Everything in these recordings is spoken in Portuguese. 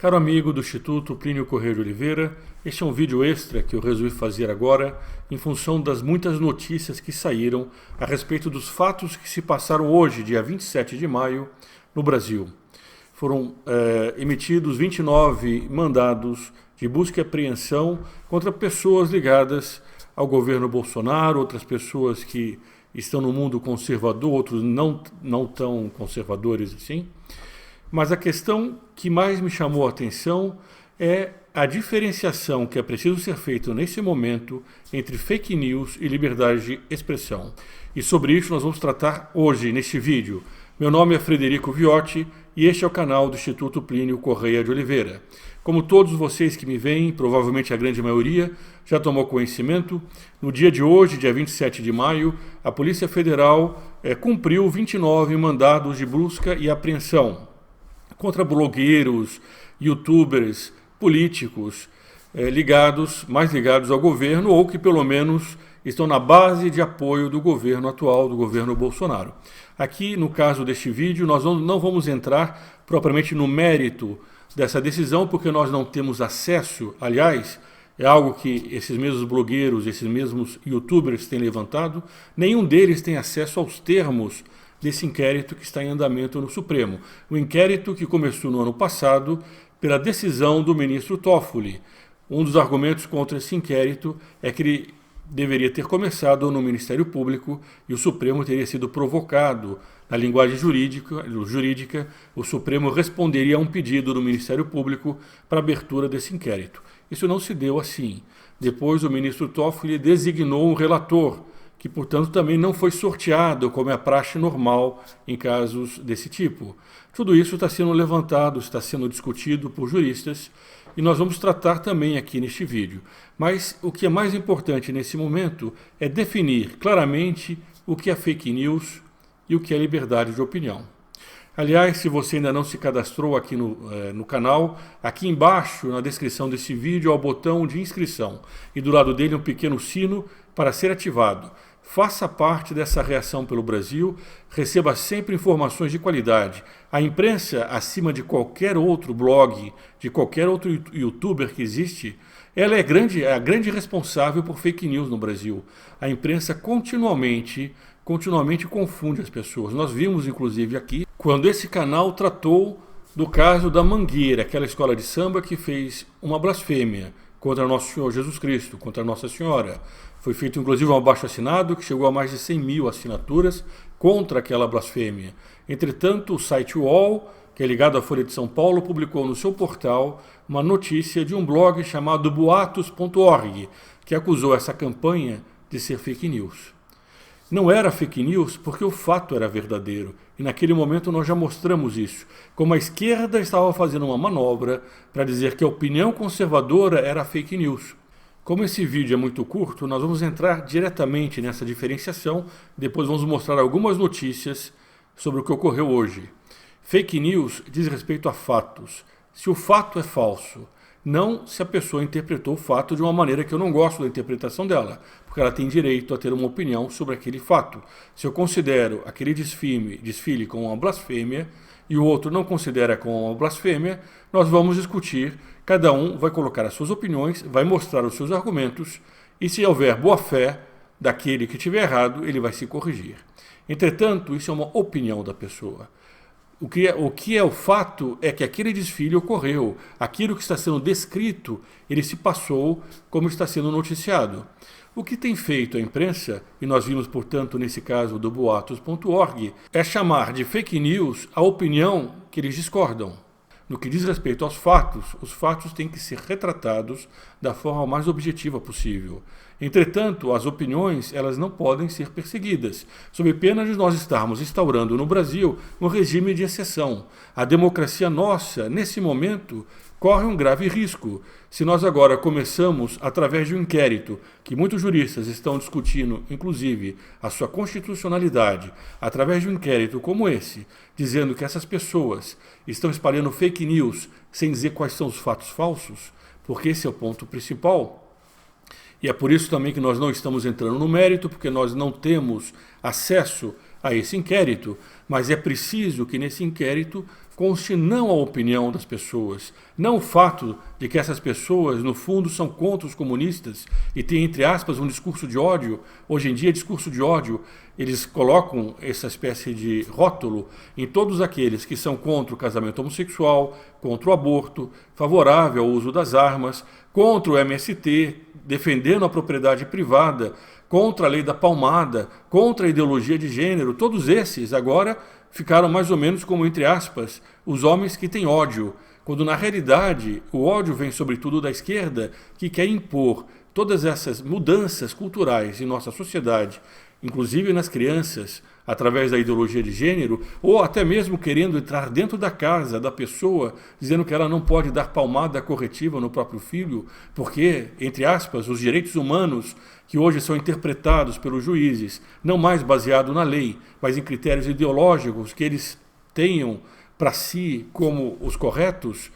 Caro amigo do Instituto Plínio Corrêa de Oliveira, este é um vídeo extra que eu resolvi fazer agora em função das muitas notícias que saíram a respeito dos fatos que se passaram hoje, dia 27 de maio, no Brasil. Foram emitidos 29 mandados de busca e apreensão contra pessoas ligadas ao governo Bolsonaro, outras pessoas que estão no mundo conservador, outros não tão conservadores assim. Mas a questão que mais me chamou a atenção é a diferenciação que é preciso ser feita nesse momento entre fake news e liberdade de expressão. E sobre isso nós vamos tratar hoje, neste vídeo. Meu nome é Frederico Viotti e este é o canal do Instituto Plínio Corrêa de Oliveira. Como todos vocês que me veem, provavelmente a grande maioria, já tomou conhecimento, no dia de hoje, dia 27 de maio, a Polícia Federal cumpriu 29 mandados de busca e apreensão contra blogueiros, youtubers, políticos mais ligados ao governo ou que pelo menos estão na base de apoio do governo atual, do governo Bolsonaro. Aqui, no caso deste vídeo, nós não vamos entrar propriamente no mérito dessa decisão, porque nós não temos acesso, aliás, é algo que esses mesmos blogueiros, esses mesmos youtubers têm levantado, nenhum deles tem acesso aos termos desse inquérito que está em andamento no Supremo. O inquérito que começou no ano passado pela decisão do ministro Toffoli. Um dos argumentos contra esse inquérito é que ele deveria ter começado no Ministério Público e o Supremo teria sido provocado. Na linguagem jurídica, o Supremo responderia a um pedido do Ministério Público para abertura desse inquérito. Isso não se deu assim. Depois o ministro Toffoli designou um relator, que, portanto, também não foi sorteado, como é a praxe normal em casos desse tipo. Tudo isso está sendo levantado, está sendo discutido por juristas, e nós vamos tratar também aqui neste vídeo. Mas o que é mais importante nesse momento é definir claramente o que é fake news e o que é liberdade de opinião. Aliás, se você ainda não se cadastrou aqui no canal, aqui embaixo, na descrição desse vídeo, há o botão de inscrição e do lado dele um pequeno sino para ser ativado. Faça parte dessa reação pelo Brasil, receba sempre informações de qualidade. A imprensa, acima de qualquer outro blog, de qualquer outro youtuber que existe, ela é a grande responsável por fake news no Brasil. A imprensa continuamente confunde as pessoas. Nós vimos, inclusive, aqui, quando esse canal tratou do caso da Mangueira, aquela escola de samba que fez uma blasfêmia contra Nosso Senhor Jesus Cristo, contra Nossa Senhora. Foi feito, inclusive, um abaixo-assinado que chegou a mais de 100 mil assinaturas contra aquela blasfêmia. Entretanto, o site UOL, que é ligado à Folha de São Paulo, publicou no seu portal uma notícia de um blog chamado boatos.org, que acusou essa campanha de ser fake news. Não era fake news porque o fato era verdadeiro. E naquele momento nós já mostramos isso. Como a esquerda estava fazendo uma manobra para dizer que a opinião conservadora era fake news. Como esse vídeo é muito curto, nós vamos entrar diretamente nessa diferenciação. Depois vamos mostrar algumas notícias sobre o que ocorreu hoje. Fake news diz respeito a fatos. Se o fato é falso, não se a pessoa interpretou o fato de uma maneira que eu não gosto da interpretação dela, porque ela tem direito a ter uma opinião sobre aquele fato. Se eu considero aquele desfile como uma blasfêmia e o outro não considera como uma blasfêmia, nós vamos discutir, cada um vai colocar as suas opiniões, vai mostrar os seus argumentos e se houver boa fé daquele que tiver errado, ele vai se corrigir. Entretanto, isso é uma opinião da pessoa. O que é o fato é que aquele desfile ocorreu. Aquilo que está sendo descrito, ele se passou como está sendo noticiado. O que tem feito a imprensa, e nós vimos, portanto, nesse caso do boatos.org, é chamar de fake news a opinião que eles discordam. No que diz respeito aos fatos, os fatos têm que ser retratados da forma mais objetiva possível. Entretanto, as opiniões elas não podem ser perseguidas, sob pena de nós estarmos instaurando no Brasil um regime de exceção. A democracia nossa, nesse momento, corre um grave risco. Se nós agora começamos, através de um inquérito, que muitos juristas estão discutindo, inclusive, a sua constitucionalidade, através de um inquérito como esse, dizendo que essas pessoas estão espalhando fake news sem dizer quais são os fatos falsos, porque esse é o ponto principal. E é por isso também que nós não estamos entrando no mérito, porque nós não temos acesso a esse inquérito, mas é preciso que nesse inquérito conste não a opinião das pessoas, não o fato de que essas pessoas, no fundo, são contra os comunistas e têm, entre aspas, um discurso de ódio. Hoje em dia, discurso de ódio, eles colocam essa espécie de rótulo em todos aqueles que são contra o casamento homossexual, contra o aborto, favorável ao uso das armas, contra o MST, defendendo a propriedade privada, contra a lei da palmada, contra a ideologia de gênero. Todos esses agora ficaram mais ou menos como, entre aspas, os homens que têm ódio, quando na realidade o ódio vem sobretudo da esquerda, que quer impor todas essas mudanças culturais em nossa sociedade, inclusive nas crianças, através da ideologia de gênero, ou até mesmo querendo entrar dentro da casa da pessoa, dizendo que ela não pode dar palmada corretiva no próprio filho, porque, entre aspas, os direitos humanos que hoje são interpretados pelos juízes, não mais baseado na lei, mas em critérios ideológicos que eles tenham para si como os corretos,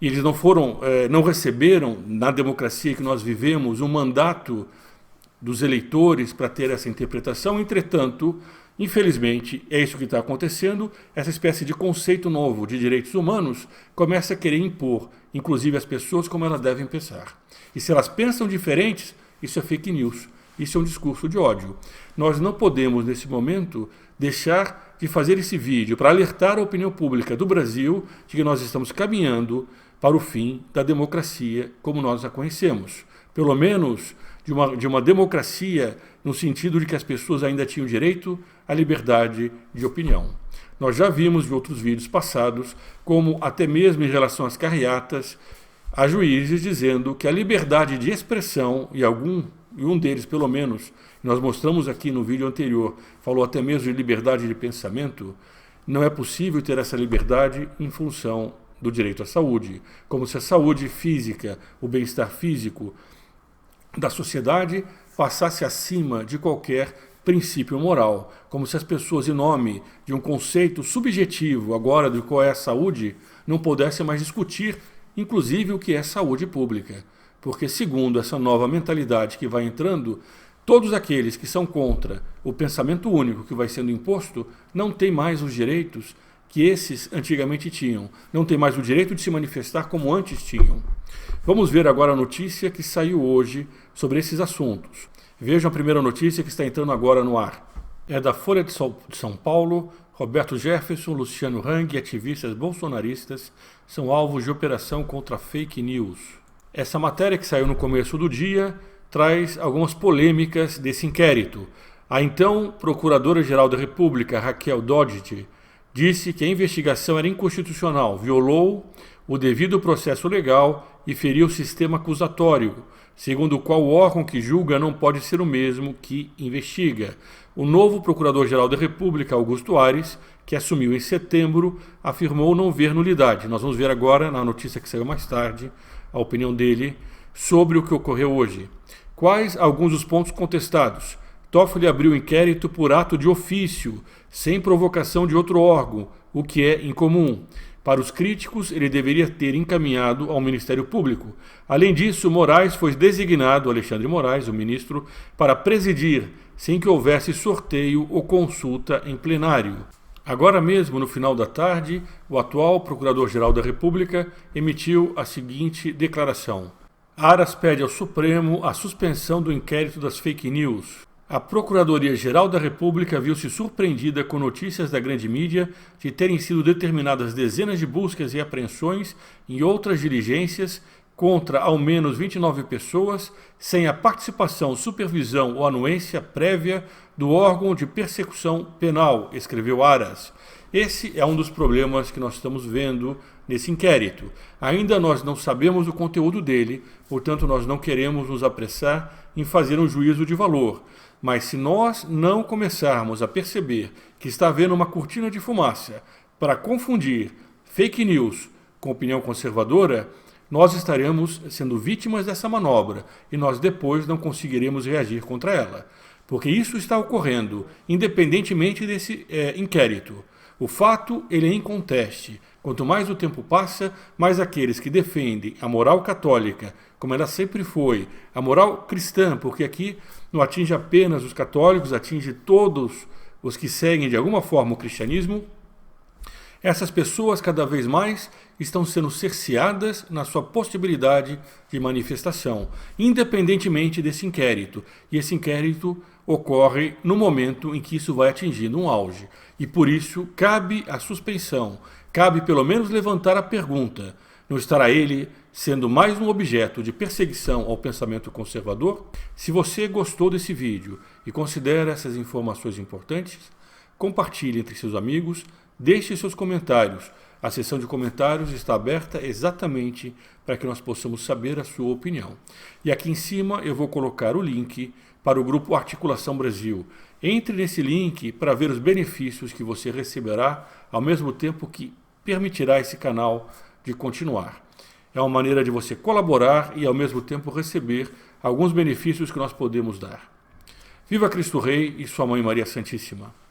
e eles não receberam na democracia que nós vivemos um mandato dos eleitores para ter essa interpretação. Entretanto, infelizmente, é isso que está acontecendo. Essa espécie de conceito novo de direitos humanos começa a querer impor, inclusive as pessoas, como elas devem pensar. E se elas pensam diferentes, isso é fake news, isso é um discurso de ódio. Nós não podemos, nesse momento, deixar de fazer esse vídeo para alertar a opinião pública do Brasil de que nós estamos caminhando para o fim da democracia como nós a conhecemos. Pelo menos de uma democracia no sentido de que as pessoas ainda tinham direito à liberdade de opinião. Nós já vimos em outros vídeos passados como até mesmo em relação às carreatas, há juízes dizendo que a liberdade de expressão, e um deles pelo menos, nós mostramos aqui no vídeo anterior, falou até mesmo de liberdade de pensamento, não é possível ter essa liberdade em função do direito à saúde, como se a saúde física, o bem-estar físico da sociedade passasse acima de qualquer princípio moral, como se as pessoas, em nome de um conceito subjetivo agora de qual é a saúde, não pudessem mais discutir, inclusive, o que é saúde pública. Porque, segundo essa nova mentalidade que vai entrando, todos aqueles que são contra o pensamento único que vai sendo imposto não têm mais os direitos que esses antigamente tinham, não têm mais o direito de se manifestar como antes tinham. Vamos ver agora a notícia que saiu hoje sobre esses assuntos. Vejam a primeira notícia que está entrando agora no ar. É da Folha de São Paulo. Roberto Jefferson, Luciano Hang e ativistas bolsonaristas são alvos de operação contra fake news. Essa matéria que saiu no começo do dia traz algumas polêmicas desse inquérito. A então Procuradora-Geral da República, Raquel Dodge, disse que a investigação era inconstitucional, violou o devido processo legal e feriu o sistema acusatório, segundo o qual o órgão que julga não pode ser o mesmo que investiga. O novo Procurador-Geral da República, Augusto Ares, que assumiu em setembro, afirmou não ver nulidade. Nós vamos ver agora, na notícia que saiu mais tarde, a opinião dele sobre o que ocorreu hoje. Quais alguns dos pontos contestados? Toffoli abriu inquérito por ato de ofício, sem provocação de outro órgão, o que é incomum. Para os críticos, ele deveria ter encaminhado ao Ministério Público. Além disso, Moraes foi designado, Alexandre Moraes, o ministro, para presidir, sem que houvesse sorteio ou consulta em plenário. Agora mesmo, no final da tarde, o atual Procurador-Geral da República emitiu a seguinte declaração. Aras pede ao Supremo a suspensão do inquérito das fake news. A Procuradoria-Geral da República viu-se surpreendida com notícias da grande mídia de terem sido determinadas dezenas de buscas e apreensões em outras diligências contra ao menos 29 pessoas, sem a participação, supervisão ou anuência prévia do órgão de persecução penal, escreveu Aras. Esse é um dos problemas que nós estamos vendo nesse inquérito. Ainda nós não sabemos o conteúdo dele, portanto nós não queremos nos apressar em fazer um juízo de valor. Mas se nós não começarmos a perceber que está havendo uma cortina de fumaça para confundir fake news com opinião conservadora, nós estaremos sendo vítimas dessa manobra e nós depois não conseguiremos reagir contra ela. Porque isso está ocorrendo, independentemente desse inquérito. O fato, ele é inconteste. Quanto mais o tempo passa, mais aqueles que defendem a moral católica, como ela sempre foi, a moral cristã, porque aqui não atinge apenas os católicos, atinge todos os que seguem de alguma forma o cristianismo, Essas pessoas cada vez mais estão sendo cerceadas na sua possibilidade de manifestação, independentemente desse inquérito. E esse inquérito ocorre no momento em que isso vai atingindo um auge. E por isso cabe a suspensão, cabe pelo menos levantar a pergunta: não estará ele sendo mais um objeto de perseguição ao pensamento conservador? Se você gostou desse vídeo e considera essas informações importantes, compartilhe entre seus amigos, deixe seus comentários. A seção de comentários está aberta exatamente para que nós possamos saber a sua opinião. E aqui em cima eu vou colocar o link para o grupo Articulação Brasil. Entre nesse link para ver os benefícios que você receberá, ao mesmo tempo que permitirá esse canal de continuar. É uma maneira de você colaborar e ao mesmo tempo receber alguns benefícios que nós podemos dar. Viva Cristo Rei e sua Mãe Maria Santíssima!